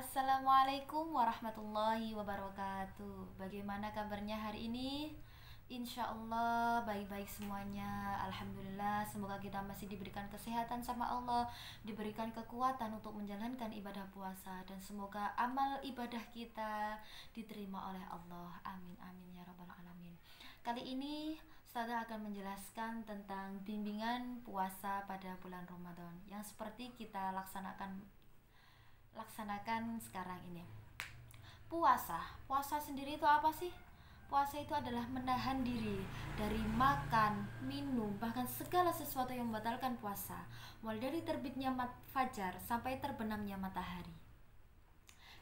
Assalamualaikum warahmatullahi wabarakatuh. Bagaimana kabarnya hari ini? Insya Allah baik-baik semuanya. Alhamdulillah, semoga kita masih diberikan kesehatan sama Allah, diberikan kekuatan untuk menjalankan ibadah puasa, dan semoga amal ibadah kita diterima oleh Allah. Amin amin ya rabbal alamin. Kali ini Ustazah akan menjelaskan tentang bimbingan puasa pada bulan Ramadan yang seperti kita laksanakan sekarang ini. Puasa sendiri itu apa sih? Puasa itu adalah menahan diri dari makan, minum, bahkan segala sesuatu yang membatalkan puasa, mulai dari terbitnya fajar sampai terbenamnya matahari.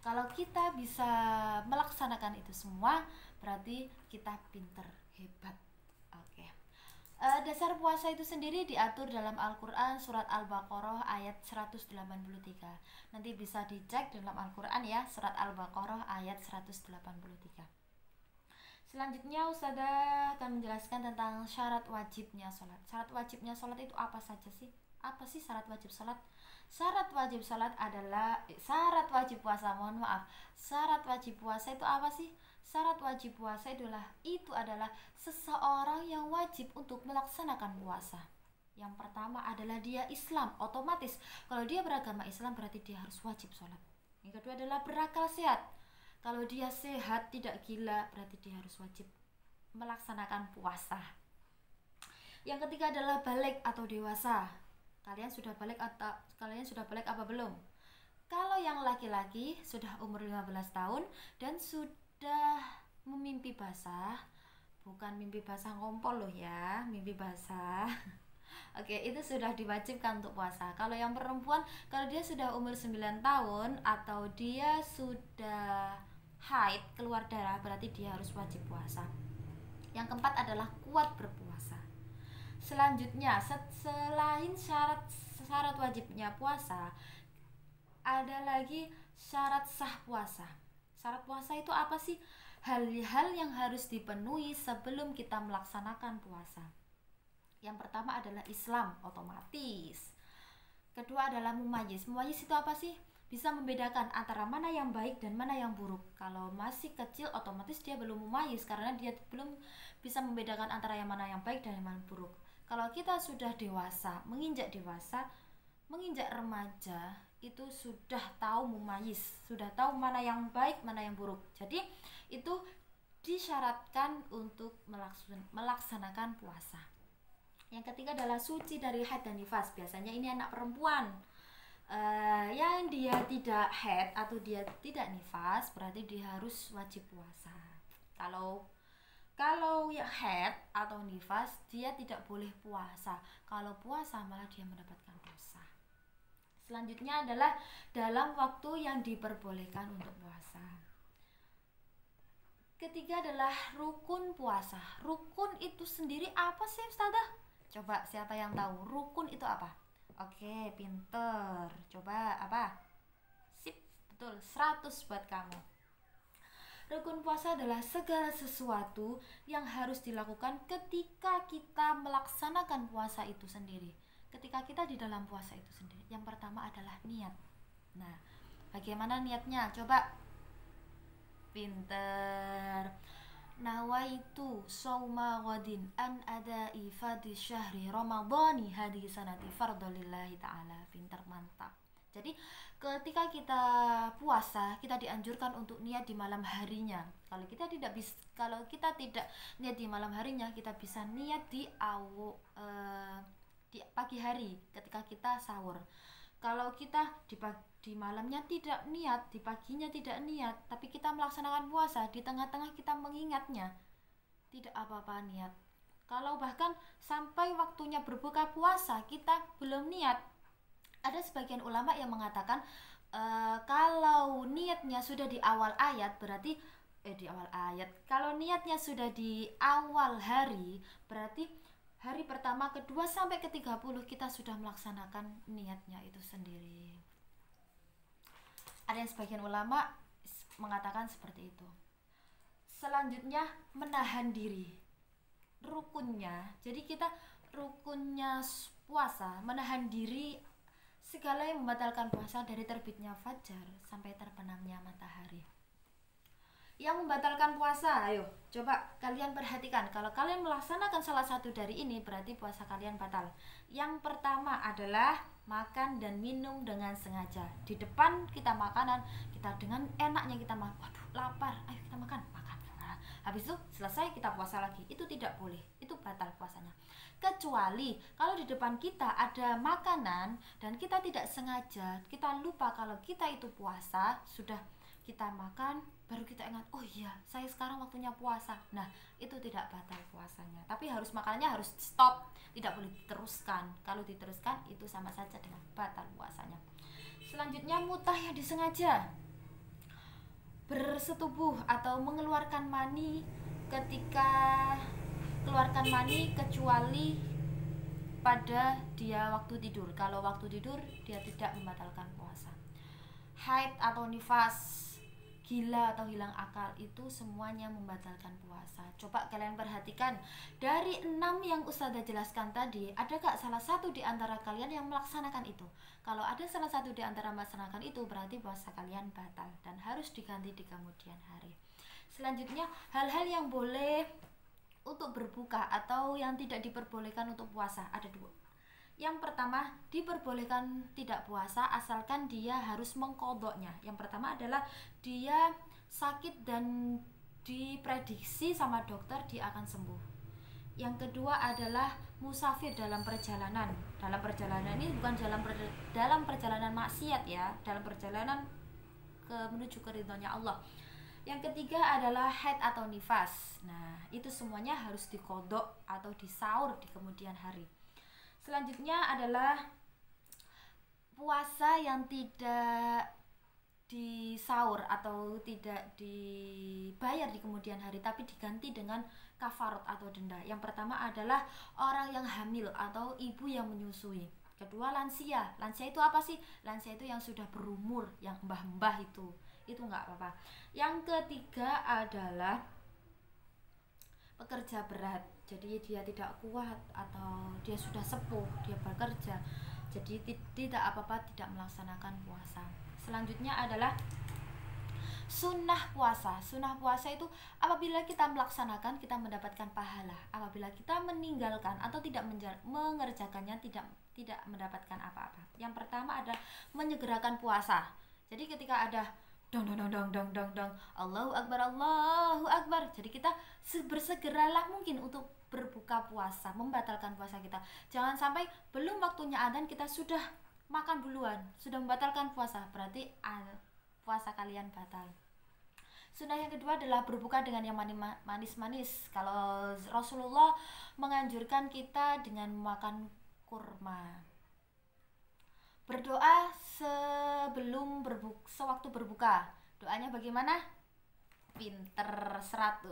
Kalau kita bisa melaksanakan itu semua, berarti kita pinter, hebat. Oke. Dasar puasa itu sendiri diatur dalam Al-Quran surat Al-Baqarah ayat 183. Nanti bisa dicek dalam Al-Quran ya, surat Al-Baqarah ayat 183. Selanjutnya Ustazah akan menjelaskan tentang syarat wajibnya sholat. Syarat wajibnya sholat itu apa saja sih? Apa sih syarat wajib sholat? Syarat wajib sholat adalah syarat wajib puasa, mohon maaf. Syarat wajib puasa itu apa sih? Syarat wajib puasa itu adalah seseorang yang wajib untuk melaksanakan puasa. Yang pertama adalah dia Islam, otomatis kalau dia beragama Islam berarti dia harus wajib sholat. Yang kedua adalah berakal sehat. Kalau dia sehat, tidak gila, berarti dia harus wajib melaksanakan puasa. Yang ketiga adalah balik atau dewasa. Kalian sudah balik apa belum? Kalau yang laki-laki sudah umur 15 tahun dan sudah memimpi basah, bukan mimpi basah ngompol loh ya, mimpi basah. Oke, itu sudah diwajibkan untuk puasa. Kalau yang perempuan, kalau dia sudah umur 9 tahun atau dia sudah haid, keluar darah, berarti dia harus wajib puasa. Yang keempat adalah kuat berpuasa. Selanjutnya, selain syarat wajibnya puasa, ada lagi syarat sah puasa. Syarat puasa itu apa sih? Hal-hal yang harus dipenuhi sebelum kita melaksanakan puasa. Yang pertama adalah Islam, otomatis. Kedua adalah mumayyiz. Mumayyiz itu apa sih? Bisa membedakan antara mana yang baik dan mana yang buruk. Kalau masih kecil otomatis dia belum mumayyiz karena dia belum bisa membedakan antara yang mana yang baik dan yang mana buruk. Kalau kita sudah dewasa, menginjak remaja, itu sudah tahu mumayyiz, sudah tahu mana yang baik, mana yang buruk. Jadi itu disyaratkan untuk melaksanakan puasa. Yang ketiga adalah suci dari haid dan nifas. Biasanya ini anak perempuan. Yang dia tidak haid atau dia tidak nifas, berarti dia harus wajib puasa. Kalau ya haid atau nifas, dia tidak boleh puasa. Kalau puasa malah dia mendapatkan dosa. Selanjutnya adalah dalam waktu yang diperbolehkan untuk puasa. Ketiga adalah rukun puasa. Rukun itu sendiri apa sih Ustazah? Coba siapa yang tahu rukun itu apa? Oke, pinter. Coba apa? Sip, betul, 100 buat kamu. Rukun puasa adalah segala sesuatu yang harus dilakukan ketika kita melaksanakan puasa itu sendiri. Ketika kita di dalam puasa itu sendiri. Yang pertama adalah niat. Nah, bagaimana niatnya? Coba. Pinter. Nawaitu sauma ghadin an adai fadhi syahri ramadhani hadhi sanati fardolillahi ta'ala. Pinter, mantap. Jadi ketika kita puasa, kita dianjurkan untuk niat di malam harinya. Kalau kita tidak niat di malam harinya, kita bisa niat di pagi hari ketika kita sahur. Kalau kita di malamnya tidak niat, di paginya tidak niat, tapi kita melaksanakan puasa, di tengah-tengah kita mengingatnya, tidak apa-apa niat. Kalau bahkan sampai waktunya berbuka puasa kita belum niat, ada sebagian ulama yang mengatakan kalau niatnya sudah di awal ayat berarti kalau niatnya sudah di awal hari, berarti hari pertama, kedua sampai ke 30 kita sudah melaksanakan niatnya itu sendiri. Ada yang sebagian ulama mengatakan seperti itu. Selanjutnya menahan diri. Rukunnya, jadi kita rukunnya puasa menahan diri Segala yang membatalkan puasa dari terbitnya fajar sampai terbenamnya matahari. Yang membatalkan puasa, ayo coba kalian perhatikan. Kalau kalian melaksanakan salah satu dari ini, berarti puasa kalian batal. Yang pertama adalah makan dan minum dengan sengaja. Di depan kita makanan, kita dengan enaknya kita makan, waduh lapar, ayo kita makan. Habis itu selesai kita puasa lagi. Itu tidak boleh, itu batal puasanya. Kecuali kalau di depan kita ada makanan dan kita tidak sengaja, kita lupa kalau kita itu puasa, sudah kita makan, baru kita ingat, oh iya saya sekarang waktunya puasa. Nah itu tidak batal puasanya, tapi harus makanannya harus stop, tidak boleh diteruskan. Kalau diteruskan itu sama saja dengan batal puasanya. Selanjutnya mutah yang disengaja, bersetubuh atau mengeluarkan mani ketika keluarkan mani kecuali pada dia waktu tidur. Kalau waktu tidur dia tidak membatalkan puasa. Haid atau nifas, gila atau hilang akal, itu semuanya membatalkan puasa. Coba kalian perhatikan, dari 6 yang Ustazah jelaskan tadi, ada gak salah satu di antara kalian yang melaksanakan itu? Kalau ada salah satu di antara melaksanakan itu, berarti puasa kalian batal dan harus diganti di kemudian hari. Selanjutnya, hal-hal yang boleh untuk berbuka atau yang tidak diperbolehkan untuk puasa, ada 2. Yang pertama, diperbolehkan tidak puasa asalkan dia harus mengqodoknya. Yang pertama adalah dia sakit dan diprediksi sama dokter dia akan sembuh. Yang kedua adalah musafir dalam perjalanan. Dalam perjalanan ini bukan dalam perjalanan maksiat ya, dalam perjalanan menuju ke ridhonya Allah. Yang ketiga adalah haid atau nifas. Nah, itu semuanya harus diqodok atau disaur di kemudian hari. Selanjutnya adalah puasa yang tidak disaur atau tidak dibayar di kemudian hari, tapi diganti dengan kafarat atau denda. Yang pertama adalah orang yang hamil atau ibu yang menyusui. Kedua, lansia. Lansia itu apa sih? Lansia itu yang sudah berumur, yang mbah-mbah itu nggak apa-apa. Yang ketiga adalah pekerja berat, jadi dia tidak kuat atau dia sudah sepuh, dia bekerja, jadi tidak apa-apa tidak melaksanakan puasa. Selanjutnya adalah sunnah puasa. Sunnah puasa itu apabila kita melaksanakan kita mendapatkan pahala, apabila kita meninggalkan atau tidak mengerjakannya tidak mendapatkan apa-apa. Yang pertama adalah menyegerakan puasa. Jadi ketika ada dong Allahu Akbar, jadi kita bersegeralah mungkin untuk berbuka puasa, membatalkan puasa kita. Jangan sampai belum waktunya adzan kita sudah makan duluan, sudah membatalkan puasa, berarti puasa kalian batal. Sunnah yang kedua adalah berbuka dengan yang manis-manis. Kalau Rasulullah menganjurkan kita dengan makan kurma. Berdoa sewaktu berbuka. Doanya bagaimana? Pinter 100.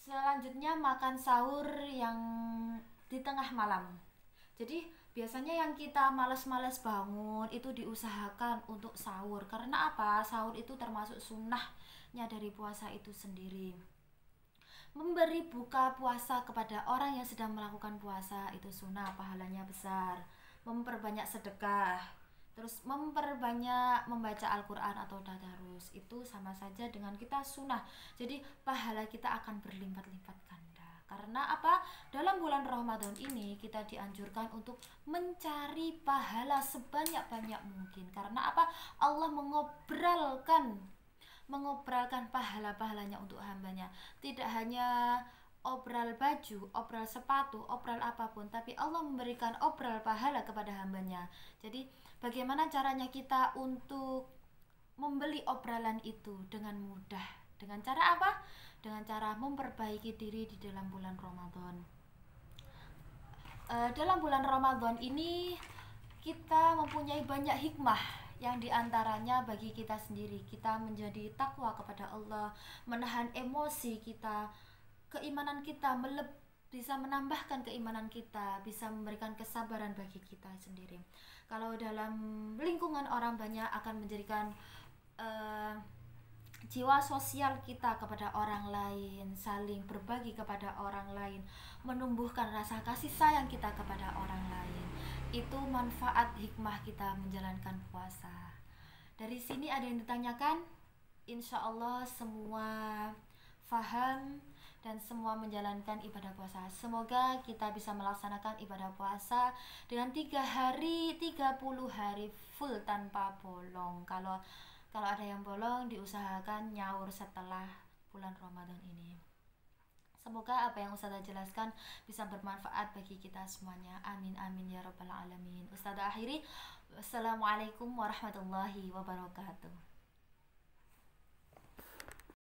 Selanjutnya makan sahur yang di tengah malam. Jadi biasanya yang kita malas-malas bangun itu diusahakan untuk sahur. Karena apa? Sahur itu termasuk sunnahnya dari puasa itu sendiri. Memberi buka puasa kepada orang yang sedang melakukan puasa itu sunnah, pahalanya besar. Memperbanyak sedekah, terus memperbanyak membaca Al-Quran atau tadarus, itu sama saja dengan kita sunnah. Jadi pahala kita akan berlipat-lipat ganda. Karena apa? Dalam bulan Ramadan ini kita dianjurkan untuk mencari pahala sebanyak-banyak mungkin. Karena apa? Allah mengobralkan pahala-pahalanya untuk hambanya. Tidak hanya obral baju, obral sepatu, obral apapun, tapi Allah memberikan obral pahala kepada hambanya. Jadi bagaimana caranya kita untuk membeli obralan itu dengan mudah? Dengan cara apa? Dengan cara memperbaiki diri di dalam bulan Ramadan. Dalam bulan Ramadan ini kita mempunyai banyak hikmah, yang diantaranya bagi kita sendiri, kita menjadi takwa kepada Allah, menahan emosi kita, keimanan kita bisa menambahkan keimanan kita, bisa memberikan kesabaran bagi kita sendiri. Kalau dalam lingkungan orang banyak akan menjadikan jiwa sosial kita kepada orang lain, saling berbagi kepada orang lain, menumbuhkan rasa kasih sayang kita kepada orang lain. Itu manfaat hikmah kita menjalankan puasa. Dari sini ada yang ditanyakan? Insya Allah semua faham dan semua menjalankan ibadah puasa. Semoga kita bisa melaksanakan ibadah puasa dengan 30 hari full tanpa bolong. Kalau ada yang bolong, diusahakan nyaur setelah bulan Ramadan ini. Semoga apa yang Ustazah jelaskan bisa bermanfaat bagi kita semuanya. Amin amin ya rabbal alamin. Ustazah akhiri, wassalamualaikum warahmatullahi wabarakatuh.